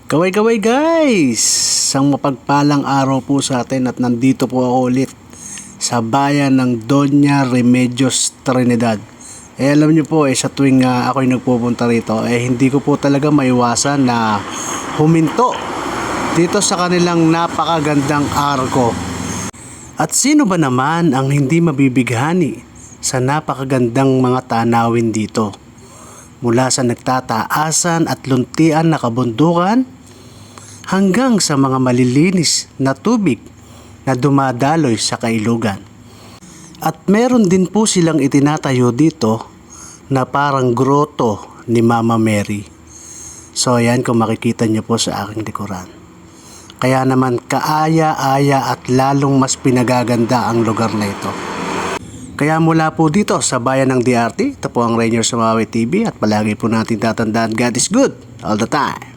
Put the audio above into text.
Kaway-kaway guys! Isang mapagpalang araw po sa atin at nandito po ako ulit sa bayan ng Doña Remedios Trinidad. Alam nyo po sa tuwing ako'y nagpupunta rito hindi ko po talaga maiwasan na huminto dito sa kanilang napakagandang arko. At sino ba naman ang hindi mabibighani sa napakagandang mga tanawin dito? Mula sa nagtataasan at luntian na kabundukan hanggang sa mga malilinis na tubig na dumadaloy sa kailugan. At meron din po silang itinatayo dito na parang groto ni Mama Mary. So ayan, kung makikita nyo po sa aking likuran. Kaya naman kaaya-aya at lalong mas pinagaganda ang lugar na ito. Kaya mula po dito sa bayan ng DRT, ito po ang Rainier Sumawe TV at palagi po natin tatandaan, God is good all the time.